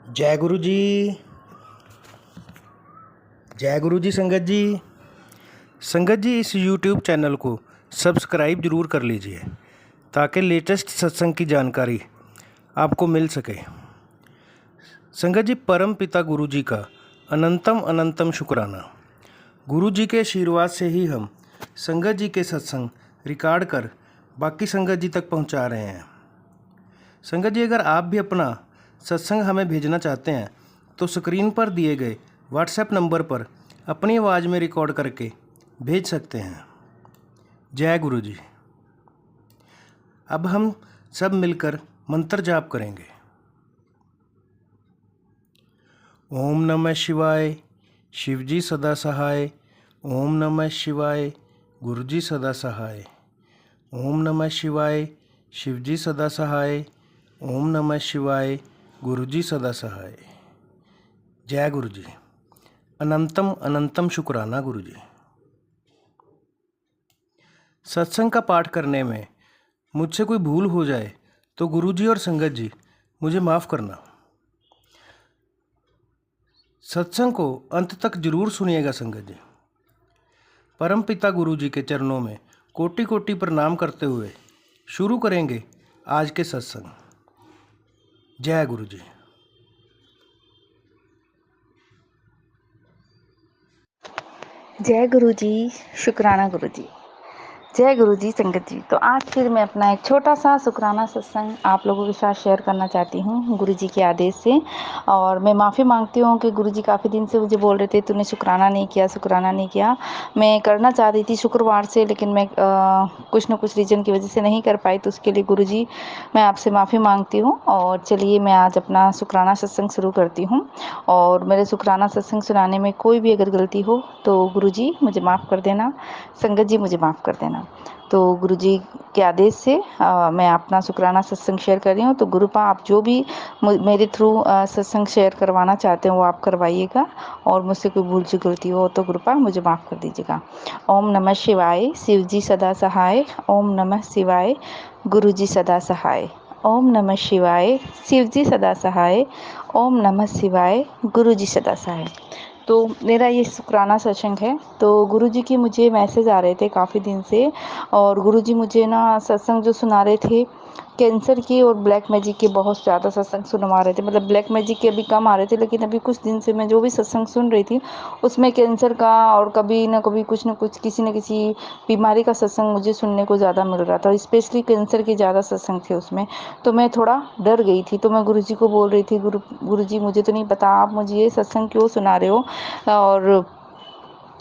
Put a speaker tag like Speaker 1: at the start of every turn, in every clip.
Speaker 1: जय गुरु जी। जय गुरु जी। संगत जी इस YouTube चैनल को सब्सक्राइब ज़रूर कर लीजिए ताकि लेटेस्ट सत्संग की जानकारी आपको मिल सके। संगत जी, परम पिता गुरु जी का अनंतम अनंतम शुक्राना। गुरु जी के आशीर्वाद से ही हम संगत जी के सत्संग रिकॉर्ड कर बाकी संगत जी तक पहुंचा रहे हैं। संगत जी, अगर आप भी अपना सत्संग हमें भेजना चाहते हैं तो स्क्रीन पर दिए गए व्हाट्सएप नंबर पर अपनी आवाज़ में रिकॉर्ड करके भेज सकते हैं। जय गुरु जी। अब हम सब मिलकर मंत्र जाप करेंगे। ओम नमः शिवाय, शिव जी सदा सहाय। ओम नमः शिवाय, गुरु जी सदा सहाय। ओम नमः शिवाय, शिव जी सदा सहाय। ओम नमः शिवाय, गुरु जी सदा सहाय। जय गुरु जी। अनंतम अनंतम शुक्राना गुरु जी। सत्संग का पाठ करने में मुझसे कोई भूल हो जाए तो गुरु जी और संगत जी मुझे माफ़ करना। सत्संग को अंत तक जरूर सुनिएगा संगत जी। परम पिता गुरु जी के चरणों में कोटि कोटि प्रणाम करते हुए शुरू करेंगे आज के सत्संग। जय गुरु जी।
Speaker 2: जय गुरु जी। शुक्राना गुरु जी। जय गुरु जी। संगत जी, तो आज फिर मैं अपना एक छोटा सा शुक्राना सत्संग आप लोगों के साथ शेयर करना चाहती हूँ गुरु जी के आदेश से। और मैं माफ़ी मांगती हूँ कि गुरु जी काफ़ी दिन से मुझे बोल रहे थे तूने शुक्राना नहीं किया, शुक्राना नहीं किया। मैं करना चाह रही थी शुक्रवार से, लेकिन मैं कुछ ना कुछ रीज़न की वजह से नहीं कर पाई। तो उसके लिए गुरु जी मैं आपसे माफ़ी मांगती हूँ। और चलिए मैं आज अपना शुक्राना सत्संग शुरू करती हूँ। और मेरे शुक्राना सत्संग सुनाने में कोई भी अगर गलती हो तो गुरु जी मुझे माफ़ कर देना, संगत जी मुझे माफ़ कर देना। तो गुरु जी के आदेश से मैं अपना शुक्राना सत्संग शेयर कर रही हूँ। तो गुरुपा आप जो भी मेरे थ्रू सत्संग शेयर करवाना चाहते हैं वो आप करवाइएगा। और मुझसे कोई भूल चूक गलती हो तो गुरुपा मुझे माफ़ कर दीजिएगा। ओम नमः शिवाय, शिव जी सदा सहाय। ओम नमः शिवाय, गुरु जी सदा सहाय। ओम नमः शिवाय, शिव जी सदा सहाय। ओम नमः शिवाय, गुरु जी सदा सहाय। तो मेरा ये शुक्राना सत्संग है। तो गुरुजी की मुझे मैसेज आ रहे थे काफ़ी दिन से। और गुरुजी मुझे ना सत्संग जो सुना रहे थे कैंसर की और ब्लैक मैजिक के बहुत ज़्यादा सत्संग सुनवा रहे थे। मतलब ब्लैक मैजिक के अभी कम आ रहे थे, लेकिन अभी कुछ दिन से मैं जो भी सत्संग सुन रही थी उसमें कैंसर का और कभी ना कभी कुछ ना कुछ किसी न किसी बीमारी का सत्संग मुझे सुनने को ज़्यादा मिल रहा था। स्पेशली कैंसर के ज़्यादा सत्संग थे उसमें। तो मैं थोड़ा डर गई थी। तो मैं गुरुजी को बोल रही थी, गुरुजी मुझे तो नहीं पता आप मुझे ये सत्संग क्यों सुना रहे हो, और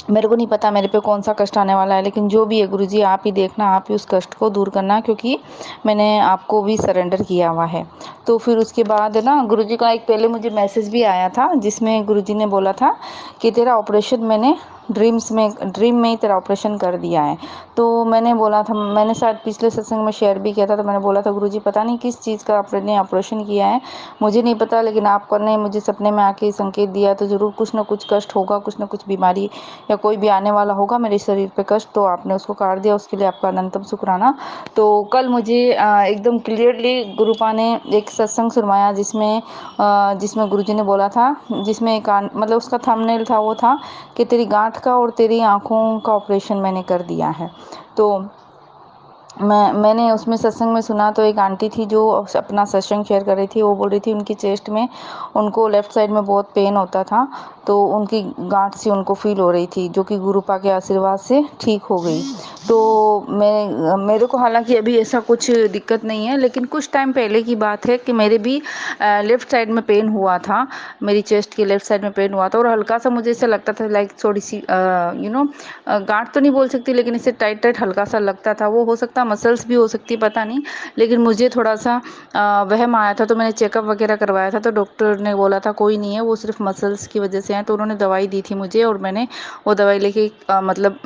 Speaker 2: मेरे को नहीं पता मेरे पे कौन सा कष्ट आने वाला है, लेकिन जो भी है गुरुजी आप ही देखना, आप ही उस कष्ट को दूर करना, क्योंकि मैंने आपको भी सरेंडर किया हुआ है। तो फिर उसके बाद ना गुरुजी का एक पहले मुझे मैसेज भी आया था जिसमें गुरुजी ने बोला था कि तेरा ऑपरेशन मैंने ड्रीम में ही तेरा ऑपरेशन कर दिया है। तो मैंने बोला था, मैंने शायद पिछले सत्संग में शेयर भी किया था। तो मैंने बोला था गुरुजी पता नहीं किस चीज़ का आपने ऑपरेशन किया है, मुझे नहीं पता, लेकिन आपने मुझे सपने में आके संकेत दिया तो ज़रूर कुछ ना कुछ कष्ट होगा, कुछ ना कुछ बीमारी या कोई भी आने वाला होगा मेरे शरीर पे कष्ट। तो आपने उसको काट दिया, उसके लिए आपका अनंतम शुक्राना। तो कल मुझे एकदम क्लियरली गुरुपा ने एक सत्संग सुनवाया जिसमें गुरुजी ने बोला था, जिसमें एक मतलब उसका थंबनेल था, वो था कि तेरी गांठ का और तेरी आँखों का ऑपरेशन मैंने कर दिया है। तो मैंने उसमें सत्संग में सुना तो एक आंटी थी जो अपना सत्संग शेयर कर रही थी। वो बोल रही थी उनकी चेस्ट में उनको लेफ़्ट साइड में बहुत पेन होता था, तो उनकी गांठ सी उनको फील हो रही थी, जो कि गुरुपा के आशीर्वाद से ठीक हो गई। तो मेरे को हालांकि अभी ऐसा कुछ दिक्कत नहीं है, लेकिन कुछ टाइम पहले की बात है कि मेरे भी लेफ़्ट साइड में पेन हुआ था, मेरी चेस्ट की लेफ़्ट साइड में पेन हुआ था। और हल्का सा मुझे ऐसा लगता था लाइक थोड़ी सी गांठ तो नहीं बोल सकती, लेकिन इससे टाइट टाइट हल्का सा लगता था। वो हो सकता मसल्स भी हो सकती, पता नहीं, लेकिन मुझे थोड़ा सा वहम आया था। तो मैंने चेकअप वगैरह करवाया था, तो डॉक्टर ने बोला था कोई नहीं है, वो सिर्फ मसल्स की वजह से हैं, तो उन्होंने दवाई दी थी मुझे और मैंने वो दवाई लेके मतलब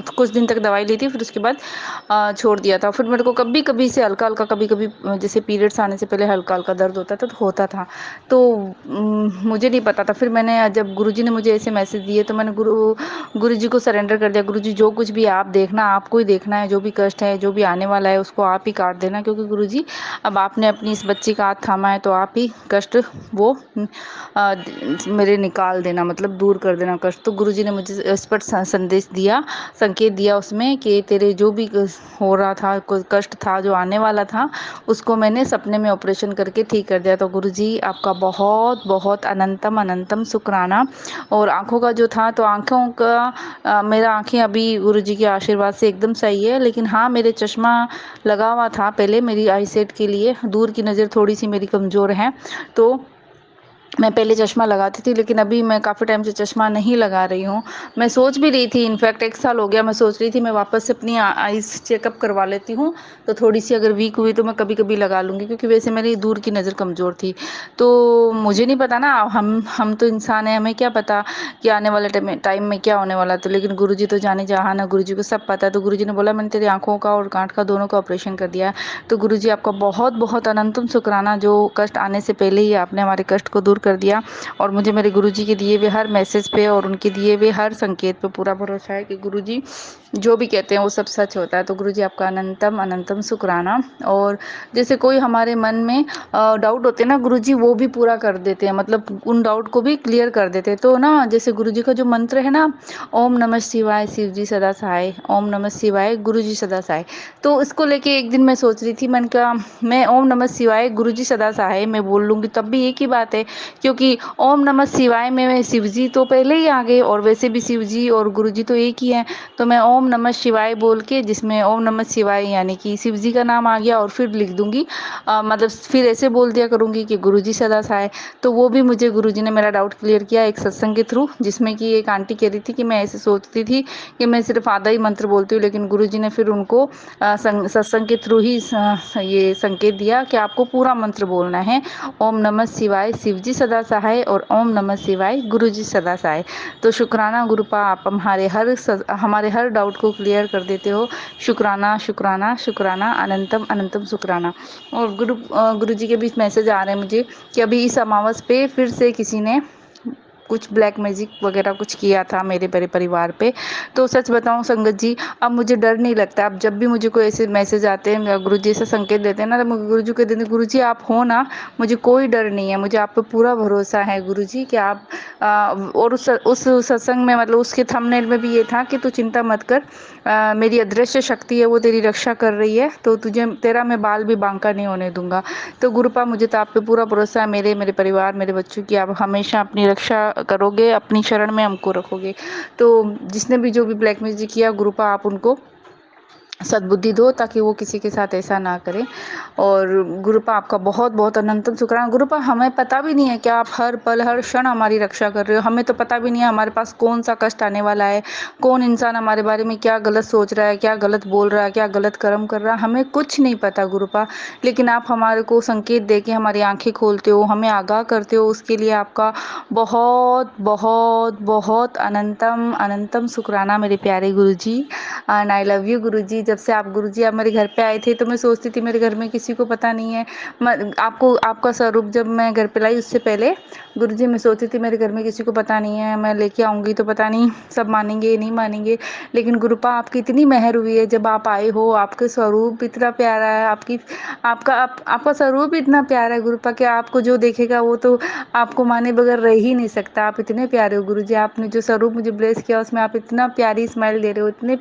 Speaker 2: कुछ दिन तक दवाई ली थी, फिर उसके बाद छोड़ दिया था। फिर मेरे को कभी-कभी से हल्का-हल्का कभी-कभी जैसे पीरियड्स आने से पहले हल्का-हल्का दर्द होता था, तो होता था। तो मुझे नहीं पता था। फिर मैंने जब गुरुजी ने मुझे ऐसे मैसेज दिए तो मैंने गुरुजी को सरेंडर कर दिया। गुरुजी जो कुछ भी आप देखना, आपको ही देखना है, जो भी कष्ट है, जो भी आने वाला है उसको आप ही काट देना, क्योंकि गुरुजी अब आपने अपनी इस बच्ची का हाथ थामा है तो आप ही कष्ट वो मेरे निकाल देना, मतलब दूर कर देना कष्ट। तो गुरुजी ने मुझे स्पष्ट संदेश दिया, संकेत दिया उसमें कि तेरे जो भी हो रहा था, कोई कष्ट था जो आने वाला था, उसको मैंने सपने में ऑपरेशन करके ठीक कर दिया। तो गुरुजी आपका बहुत बहुत अनंतम अनंतम शुक्राना। और आँखों का जो था, तो आँखों का मेरा आँखें अभी गुरुजी के आशीर्वाद से एकदम सही है, लेकिन हाँ मेरे चश्मा लगा हुआ था पहले मेरी आई सेट के लिए, दूर की नज़र थोड़ी सी मेरी कमज़ोर है, तो मैं पहले चश्मा लगाती थी, लेकिन अभी मैं काफ़ी टाइम से चश्मा नहीं लगा रही हूँ। मैं सोच भी रही थी, इनफैक्ट 1 साल हो गया, मैं सोच रही थी मैं वापस से अपनी आईज़ चेकअप करवा लेती हूँ, तो थोड़ी-सी अगर वीक हुई तो मैं कभी-कभी लगा लूँगी, क्योंकि वैसे मेरी दूर की नज़र कमज़ोर थी। तो मुझे नहीं पता ना, हम तो इंसान हैं, हमें क्या पता कि आने वाले टाइम में क्या होने वाला। तो लेकिन गुरुजी तो जाने जहान है, गुरुजी को सब पता है। तो गुरुजी ने बोला मैंने तेरी आँखों का और गाँठ का दोनों का ऑपरेशन कर दिया है। तो गुरुजी आपका बहुत-बहुत अनंतम शुक्राना, जो कष्ट आने से पहले ही आपने हमारे कष्ट को दूर कर दिया। और मुझे मेरे गुरुजी के दिए हुए हर मैसेज पे और उनके दिए हुए हर संकेत पे पूरा भरोसा है कि गुरुजी जो भी कहते हैं वो सब सच होता है। तो गुरुजी आपका अनंतम अनंतम शुक्राना। और जैसे कोई हमारे मन में डाउट होते हैं ना, गुरुजी वो भी पूरा कर देते हैं, मतलब उन डाउट को भी क्लियर कर देते हैं। तो ना जैसे गुरुजी का जो मंत्र है ना, ओम नमः शिवाय शिव जी सदा सहाय, ओम नमः शिवाय गुरुजी सदा सहाय। तो इसको लेके एक दिन मैं सोच रही थी, मैंने कहा मैं ओम नमः शिवाय गुरुजी सदा सहाय मैं बोल लूँगी तब भी एक ही बात है, क्योंकि ओम नमः शिवाय में शिव जी तो पहले ही आ गए, और वैसे भी शिव जी और गुरु जी तो एक ही हैं। तो मैं ओम नमः शिवाय बोल के, जिसमें ओम नमः शिवाय यानी कि शिव जी का नाम आ गया, और फिर लिख दूंगी मतलब फिर ऐसे बोल दिया करूंगी कि गुरु जी सदा सहाय। तो वो भी मुझे गुरु जी ने मेरा डाउट क्लियर किया एक सत्संग के थ्रू, जिसमें कि एक आंटी कह रही थी कि मैं ऐसे सोचती थी कि मैं सिर्फ आधा ही मंत्र बोलती हूँ, लेकिन गुरु जी ने फिर उनको सत्संग के थ्रू ही ये संकेत दिया कि आपको पूरा मंत्र बोलना है, ओम नमः शिवाय शिव जी सदा सहाय और ओम नमः शिवाय गुरु जी सदा सहाय। तो शुक्राना गुरुपा, आप हमारे हर डाउट को क्लियर कर देते हो। शुक्राना शुक्राना शुक्राना, अनंतम अनंतम शुक्राना। और गुरु जी के भी मैसेज आ रहे हैं मुझे कि अभी इस अमावस पे फिर से किसी ने कुछ ब्लैक मैजिक वगैरह कुछ किया था मेरे परिवार पे। तो सच बताऊं संगत जी, अब मुझे डर नहीं लगता। अब जब भी मुझे कोई ऐसे मैसेज आते हैं, गुरु जी ऐसे संकेत देते हैं ना, तो मैं गुरु जी को देती हूँ, गुरु जी आप हो ना, मुझे कोई डर नहीं है, मुझे आप पे पूरा भरोसा है गुरु जी कि आप और उस सत्संग में मतलब उसके थंबनेल में भी ये था कि तू चिंता मत कर, मेरी अदृश्य शक्ति है वो तेरी रक्षा कर रही है, तो तेरा मैं बाल भी बांका नहीं होने दूंगा। तो गुरुपा मुझे तो आप पे पूरा भरोसा है, मेरे परिवार मेरे बच्चों की आप हमेशा अपनी रक्षा करोगे, अपनी शरण में हमको रखोगे। तो जिसने भी जो भी ब्लैक मैजिक किया, गुरुपा आप उनको सद्बुद्धि दो ताकि वो किसी के साथ ऐसा ना करें। और गुरुपा आपका बहुत बहुत अनंतम शुक्राना। गुरुपा हमें पता भी नहीं है कि आप हर पल हर क्षण हमारी रक्षा कर रहे हो, हमें तो पता भी नहीं है हमारे पास कौन सा कष्ट आने वाला है, कौन इंसान हमारे बारे में क्या गलत सोच रहा है, क्या गलत बोल रहा है, क्या गलत कर्म कर रहा है, हमें कुछ नहीं पता गुरुपा। लेकिन आप हमारे को संकेत दे के हमारी आंखें खोलते हो, हमें आगाह करते हो, उसके लिए आपका बहुत बहुत बहुत अनंतम अनंतम शुक्राना मेरे प्यारे गुरुजी। एंड आई लव यू गुरुजी। जब से आप गुरुजी आप मेरे घर पे आए थे तो मैं सोचती थी मेरे घर में किसी को पता नहीं है, आपको आपका स्वरूप जब मैं घर पे लाई उससे पहले गुरुजी मैं सोचती थी मेरे घर में किसी को पता नहीं है, मैं लेके आऊँगी तो पता नहीं सब मानेंगे नहीं मानेंगे। लेकिन गुरुपा आपकी इतनी मेहर हुई है, जब आप आए हो आपका स्वरूप इतना प्यारा है, आपका स्वरूप इतना प्यारा है गुरुपा कि आपको जो देखेगा वो तो आपको माने बगैर रह ही नहीं सकता। आप इतने प्यारे हो गुरुजी, आपने जो स्वरूप मुझे ब्लेस किया उसमें आप इतना प्यारी स्माइल दे रहे हो, इतने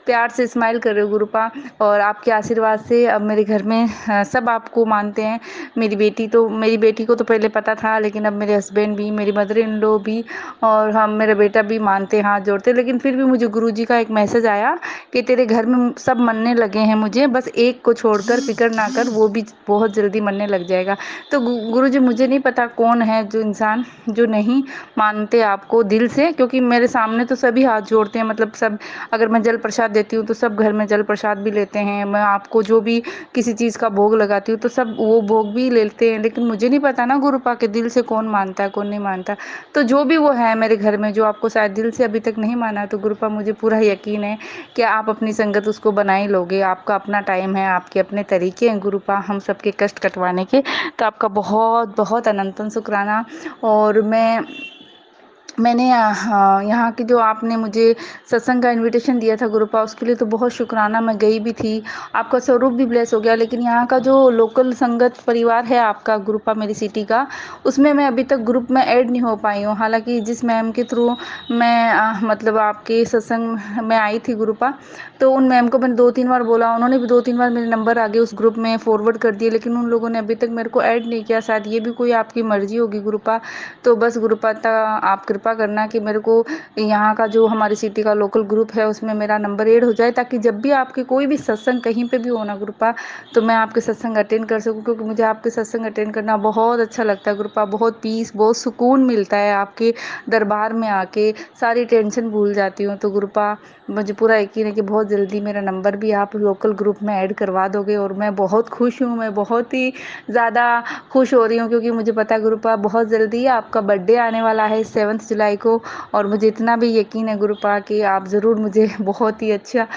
Speaker 2: प्यार से स्माइल कर रहे हो गुरुपा। और आपके आशीर्वाद से अब मेरे घर में सब आपको मानते हैं। मेरी बेटी को तो पहले पता था, लेकिन अब मेरे हस्बैंड भी, मेरी मदर इन लॉ भी और हम मेरा बेटा भी मानते हैं, हाथ जोड़ते। लेकिन फिर भी मुझे गुरुजी का एक मैसेज आया कि तेरे घर में सब मनने लगे हैं मुझे, बस एक को छोड़कर फिक्र ना कर, वो भी बहुत जल्दी मनने लग जाएगा। तो गुरुजी मुझे नहीं पता कौन है जो इंसान जो नहीं मानते आपको दिल से, क्योंकि मेरे सामने तो सभी हाथ जोड़ते हैं, मतलब सब, अगर मैं जल प्रसाद देती हूँ तो सब घर में जल प्रसाद भी लेते हैं। मैं आपको जो भी किसी चीज़ चीज़ का भोग लगाती हूँ तो सब वो भोग भी लेते हैं, लेकिन मुझे नहीं पता ना गुरुपा के दिल से कौन मानता है कौन नहीं मानता। तो जो भी वो है मेरे घर में जो आपको शायद दिल से अभी तक नहीं माना, तो गुरुपा मुझे पूरा यकीन है कि आप अपनी संगत उसको बना ही लोगे। आपका अपना टाइम है, आपके अपने तरीके हैं गुरुपा हम सबके कष्ट कटवाने के। तो आपका बहुत बहुत अनंतन शुक्राना। और मैंने हाँ, यहाँ की जो आपने मुझे सत्संग का इनविटेशन दिया था गुरुपा, उसके लिए तो बहुत शुक्राना। मैं गई भी थी, आपका स्वरूप भी ब्लेस हो गया। लेकिन यहाँ का जो लोकल संगत परिवार है आपका गुरुपा मेरी सिटी का, उसमें मैं अभी तक ग्रुप में ऐड नहीं हो पाई हूँ। हालांकि जिस मैम के थ्रू मैं मतलब आपके सत्संग में आई थी गुरुपा, तो उन मैम को मैंने 2-3 बार बोला, उन्होंने भी 2-3 बार मेरे नंबर आगे उस ग्रुप में फॉरवर्ड कर दिए, लेकिन उन लोगों ने अभी तक मेरे को ऐड नहीं किया। शायद ये भी कोई आपकी मर्जी होगी गुरुपा। तो बस गुरुपा आप कृपा करना कि मेरे को यहाँ का जो हमारी सिटी का लोकल ग्रुप है उसमें मेरा नंबर ऐड हो जाए, ताकि जब भी आपके कोई भी सत्संग कहीं पे भी होना गुरुपा, तो मैं आपके सत्संग अटेंड कर सकूँ। क्योंकि मुझे आपके सत्संग अटेंड करना बहुत अच्छा लगता है गुरुपा। बहुत पीस, बहुत सुकून मिलता है आपके दरबार में आके, सारी टेंशन भूल जाती हूँ। तो गुरुपा मुझे पूरा यकीन है कि बहुत जल्दी मेरा नंबर भी आप लोकल ग्रुप में ऐड करवा दोगे। और मैं बहुत खुश हूँ, मैं बहुत ही ज़्यादा खुश हो रही हूँ, क्योंकि मुझे पता है गुरुपा बहुत जल्दी आपका बर्थडे आने वाला है 7 जुलाई को। और मुझे इतना भी यकीन है गुरुपा कि आप ज़रूर मुझे बहुत ही अच्छा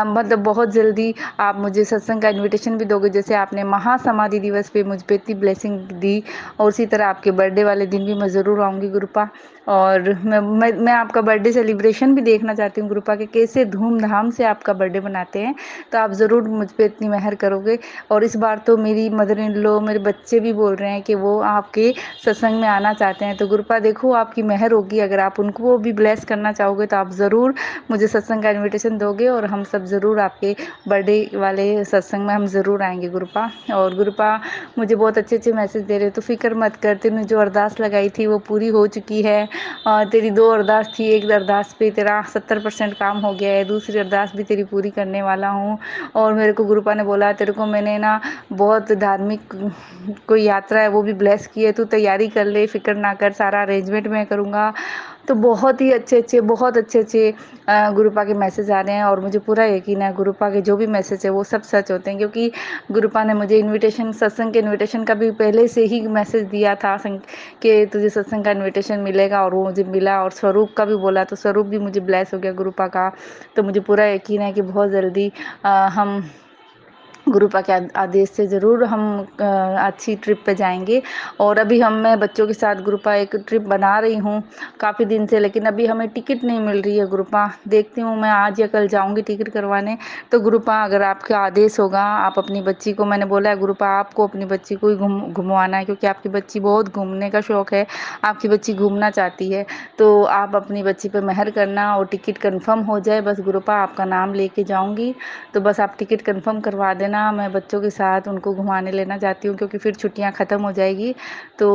Speaker 2: मतलब बहुत जल्दी आप मुझे सत्संग का इनविटेशन भी दोगे, जैसे आपने महासमाधि दिवस पे मुझ पे इतनी ब्लेसिंग दी। और उसी तरह आपके बर्थडे वाले दिन भी मैं ज़रूर आऊँगी गुरुपा। और मैं आपका बर्थडे सेलिब्रेशन भी देखना चाहती हूँ गुरुपा के, कैसे धूमधाम से आपका बर्थडे मनाते हैं। तो आप ज़रूर मुझ पे इतनी मेहर करोगे। और इस बार तो मेरी मदर इन लॉ, मेरे बच्चे भी बोल रहे हैं कि वो आपके सत्संग में आना चाहते हैं। तो गुरुपा देखो आपकी मेहर होगी, अगर आप उनको भी ब्लेस करना चाहोगे तो आप ज़रूर मुझे सत्संग का इनविटेशन दोगे, और हम सब ज़रूर आपके बर्थडे वाले सत्संग में हम ज़रूर आएंगे गुरुपा। और गुरुपा मुझे बहुत अच्छे अच्छे मैसेज दे रहे हो, तो फिक्र मत कर, तूने जो अरदास लगाई थी वो पूरी हो चुकी है। तेरी 2 अरदास थी, एक अरदास पे तेरा 70% काम हो गया है, दूसरी अरदास भी तेरी पूरी करने वाला हूँ। और मेरे को गुरुपा ने बोला तेरे को मैंने ना बहुत धार्मिक कोई यात्रा है वो भी ब्लेस की है, तू तैयारी कर ले, फिक्र ना कर, सारा अरेंजमेंट मैं करूँगा। तो बहुत ही बहुत अच्छे अच्छे गुरुपा के मैसेज आ रहे हैं। और मुझे पूरा यकीन है गुरुपा के जो भी मैसेज है वो सब सच होते हैं, क्योंकि गुरुपा ने मुझे इनविटेशन, सत्संग के इनविटेशन का भी पहले से ही मैसेज दिया था कि तुझे सत्संग का इनविटेशन मिलेगा, और वो मुझे मिला। और स्वरूप का भी बोला, तो स्वरूप भी मुझे ब्लेस हो गया गुरुपा का। तो मुझे पूरा यकीन है कि बहुत जल्दी हम गुरुपा के आदेश से ज़रूर हम अच्छी ट्रिप पे जाएंगे। और अभी मैं बच्चों के साथ गुरुपा एक ट्रिप बना रही हूँ काफ़ी दिन से, लेकिन अभी हमें टिकट नहीं मिल रही है गुरुपा। देखती हूँ मैं आज या कल जाऊँगी टिकट करवाने। तो गुरुपा अगर आपका आदेश होगा, आप अपनी बच्ची को, मैंने बोला है गुरुपा आपको अपनी बच्ची को ही घुमवाना है, क्योंकि आपकी बच्ची बहुत घूमने का शौक़ है, आपकी बच्ची घूमना चाहती है। तो आप अपनी बच्ची पर मेहर करना और टिकट कन्फर्म हो जाए, बस गुरुपा आपका नाम लेके जाऊँगी। तो बस आप टिकट कन्फर्म करवा देना, मैं बच्चों के साथ उनको घुमाने लेना चाहती हूँ, क्योंकि फिर छुट्टियाँ ख़त्म हो जाएगी। तो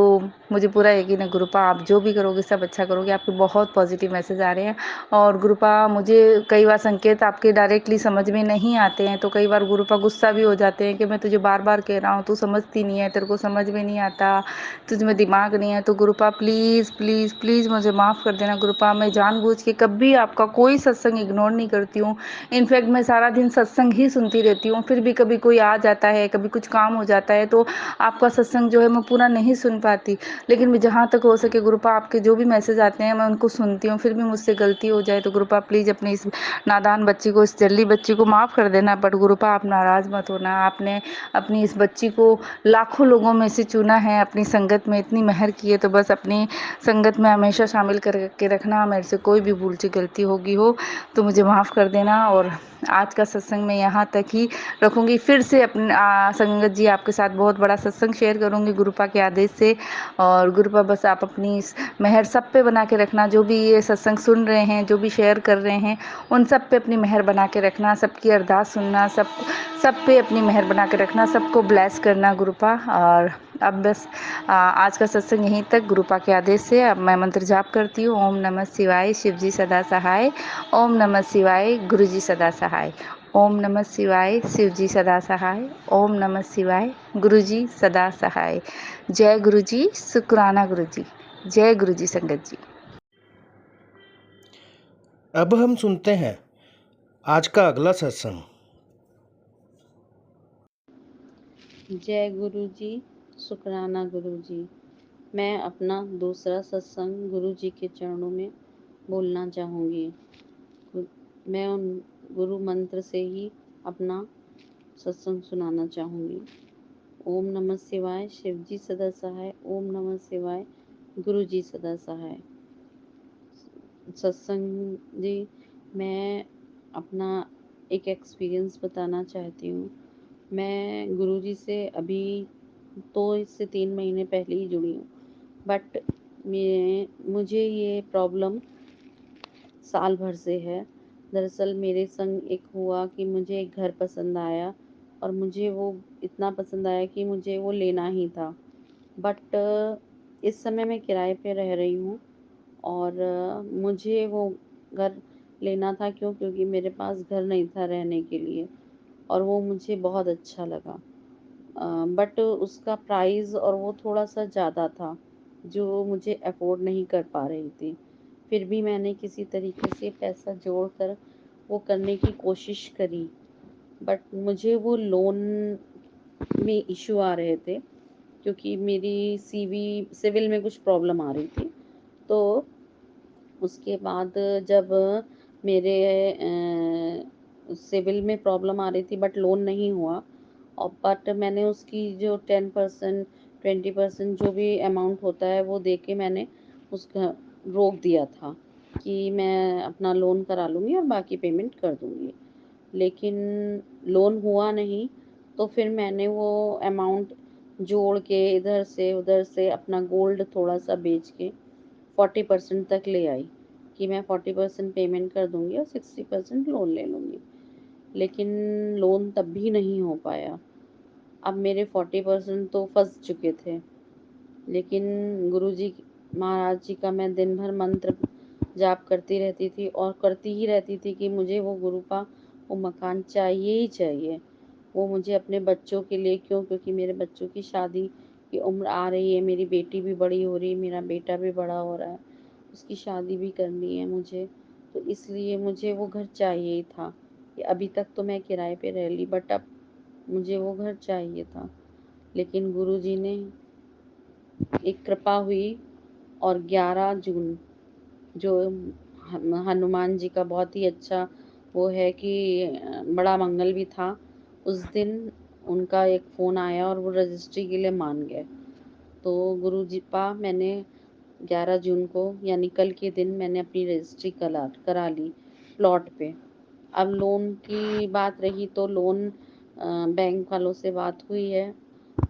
Speaker 2: मुझे पूरा यकीन है गुरुपा आप जो भी करोगे सब अच्छा करोगे। आपके बहुत पॉजिटिव मैसेज आ रहे हैं। और गुरुपा मुझे कई बार संकेत आपके डायरेक्टली समझ में नहीं आते हैं, तो कई बार गुरुपा गुस्सा भी हो जाते हैं कि मैं तुझे बार बार कह रहा हूँ, तू समझती नहीं है, तेरे को समझ में नहीं आता, तुझ में दिमाग नहीं है। तो गुरुपा प्लीज़ प्लीज़ प्लीज़ मुझे माफ़ कर देना गुरुपा। मैं जानबूझ के कभी आपका कोई सत्संग इग्नोर नहीं करती हूँ। इनफैक्ट मैं सारा दिन सत्संग ही सुनती रहती हूँ, फिर भी कभी कोई आ जाता है, कभी कुछ काम हो जाता है, तो आपका सत्संग जो है मैं पूरा नहीं सुन पाती। लेकिन जहाँ तक हो सके गुरुपा आपके जो भी मैसेज आते हैं मैं उनको सुनती हूँ। फिर भी मुझसे गलती हो जाए तो गुरुपा प्लीज़ अपनी इस नादान बच्ची को, इस जल्दी बच्ची को माफ़ कर देना। बट गुरुपा आप नाराज़ मत होना, आपने अपनी इस बच्ची को लाखों लोगों में से चुना है, अपनी संगत में इतनी मेहर की है, तो बस अपनी संगत में हमेशा शामिल करके रखना। मेरे से कोई भी भूल से गलती होगी हो तो मुझे माफ़ कर देना। और आज का सत्संग मैं यहाँ तक ही रखूँगी। फिर से अपने संगत जी आपके साथ बहुत बड़ा सत्संग शेयर करूँगी गुरुपा के आदेश से। और गुरुपा बस आप अपनी इस मेहर सब पे बना के रखना, जो भी ये सत्संग सुन रहे हैं, जो भी शेयर कर रहे हैं, उन सब पे अपनी मेहर बना के रखना, सबकी अरदास सुनना, सब पे अपनी मेहर बना के रखना, सबको ब्लेस करना गुरुपा। और अब बस आज का सत्संग यहीं तक गुरुपा के आदेश से। अब मैं मंत्र जाप करती हूँ, ओम नमः शिवाय, शिव जी सदा सहाय। ओम नमः शिवाय, गुरु जी सदा सहाय। ओम नमः शिवाय, शिव जी सदा सहाय। ओम नमः शिवाय, गुरु जी सदा सहाय। जय गुरु जी, शुक्राना गुरु जी। जय गुरु जी संगत जी।
Speaker 1: अब हम सुनते हैं आज का अगला सत्संग।
Speaker 3: जय गुरु जी, शुक्राना गुरु जी। मैं अपना दूसरा सत्संग गुरु जी के चरणों में बोलना चाहूँगी। मैं उन गुरु मंत्र से ही अपना सत्संग सुनाना चाहूँगी। ओम नमः शिवाय, शिव जी सदा सहाय। ओम नमः शिवाय, गुरु जी सदा सहाय। सत्संग जी, मैं अपना एक एक्सपीरियंस बताना चाहती हूँ। मैं गुरुजी से अभी 2 से 3 महीने पहले ही जुड़ी हूँ, बट मुझे ये प्रॉब्लम साल भर से है। दरअसल मेरे संग एक हुआ कि मुझे एक घर पसंद आया और मुझे वो इतना पसंद आया कि मुझे वो लेना ही था। बट इस समय मैं किराए पे रह रही हूँ और मुझे वो घर लेना था। क्योंकि मेरे पास घर नहीं था रहने के लिए और वो मुझे बहुत अच्छा लगा। बट उसका प्राइस और वो थोड़ा सा ज़्यादा था जो मुझे अफोर्ड नहीं कर पा रही थी। फिर भी मैंने किसी तरीके से पैसा जोड़कर वो करने की कोशिश करी, बट मुझे वो लोन में इशू आ रहे थे क्योंकि मेरी सिविल में कुछ प्रॉब्लम आ रही थी। तो उसके बाद जब मेरे सिविल में प्रॉब्लम आ रही थी बट लोन नहीं हुआ, और बट मैंने उसकी जो 10% 20% जो भी अमाउंट होता है वो दे के मैंने उसका रोक दिया था कि मैं अपना लोन करा लूँगी और बाकी पेमेंट कर दूँगी। लेकिन लोन हुआ नहीं, तो फिर मैंने वो अमाउंट जोड़ के इधर से उधर से अपना गोल्ड थोड़ा सा बेच के 40% तक ले आई कि मैं 40% पेमेंट कर दूँगी और 60% लोन ले लूँगी। लेकिन लोन तब भी नहीं हो पाया। अब मेरे 40% तो फँस चुके थे। लेकिन गुरुजी महाराज जी का मैं दिन भर मंत्र जाप करती रहती थी और करती ही रहती थी कि मुझे वो गुरु का वो मकान चाहिए ही चाहिए। वो मुझे अपने बच्चों के लिए क्योंकि मेरे बच्चों की शादी की उम्र आ रही है, मेरी बेटी भी बड़ी हो रही है, मेरा बेटा भी बड़ा हो रहा है, उसकी शादी भी करनी है मुझे। तो इसलिए मुझे वो घर चाहिए ही था। कि अभी तक तो मैं किराए पे रह ली, बट अब मुझे वो घर चाहिए था। लेकिन गुरुजी ने एक कृपा हुई और 11 जून जो हनुमान जी का बहुत ही अच्छा वो है कि बड़ा मंगल भी था, उस दिन उनका एक फ़ोन आया और वो रजिस्ट्री के लिए मान गए। तो गुरु जी पा मैंने 11 जून को यानी कल के दिन मैंने अपनी रजिस्ट्री करा ली प्लॉट पे। अब लोन की बात रही तो लोन बैंक वालों से बात हुई है,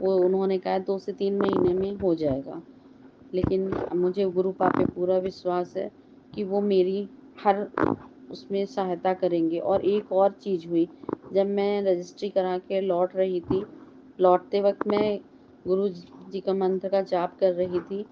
Speaker 3: वो उन्होंने कहा 2 से 3 महीने में हो जाएगा। लेकिन मुझे गुरु पा पे पूरा विश्वास है कि वो मेरी हर उसमें सहायता करेंगे। और एक और चीज़ हुई, जब मैं रजिस्ट्री करा के लौट रही थी, लौटते वक्त मैं गुरु जी का मंत्र का जाप कर रही थी,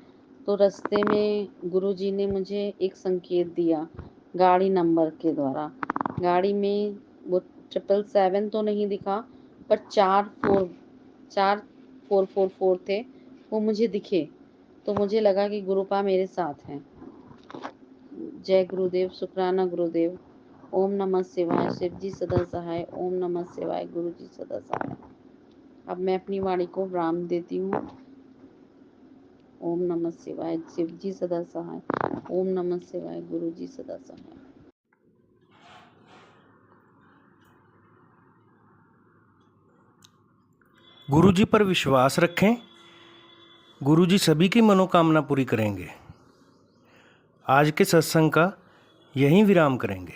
Speaker 3: तो रास्ते में गुरु जी ने मुझे एक संकेत दिया गाड़ी नंबर के द्वारा। गाड़ी में वो 777 तो नहीं दिखा, पर 4444 थे, वो मुझे दिखे। तो मुझे लगा कि गुरुपा मेरे साथ हैं। जय गुरुदेव, शुक्राना गुरुदेव। ओम नमः शिवाय, शिव जी सदा सहाय। ओम नमः शिवाय, गुरु जी सदा सहाय। अब मैं अपनी वाणी को विराम देती हूँ। ओम नमः शिवाय, शिव जी सदा सहाय। ओम नमः शिवाय, गुरु जी सदा सहाय।
Speaker 1: गुरु जी पर विश्वास रखें, गुरु जी सभी की मनोकामना पूरी करेंगे। आज के सत्संग का यहीं विराम करेंगे।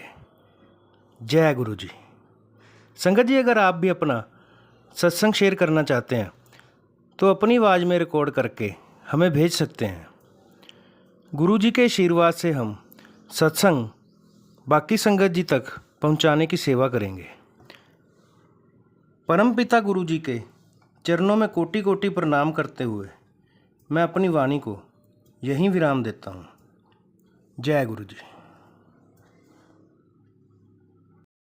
Speaker 1: जय गुरु जी। संगत जी, अगर आप भी अपना सत्संग शेयर करना चाहते हैं तो अपनी आवाज़ में रिकॉर्ड करके हमें भेज सकते हैं। गुरु जी के आशीर्वाद से हम सत्संग बाकी संगत जी तक पहुंचाने की सेवा करेंगे। परमपिता गुरु जी के चरणों में कोटि कोटि प्रणाम करते हुए मैं अपनी वाणी को यहीं विराम देता हूँ। जय गुरु जी।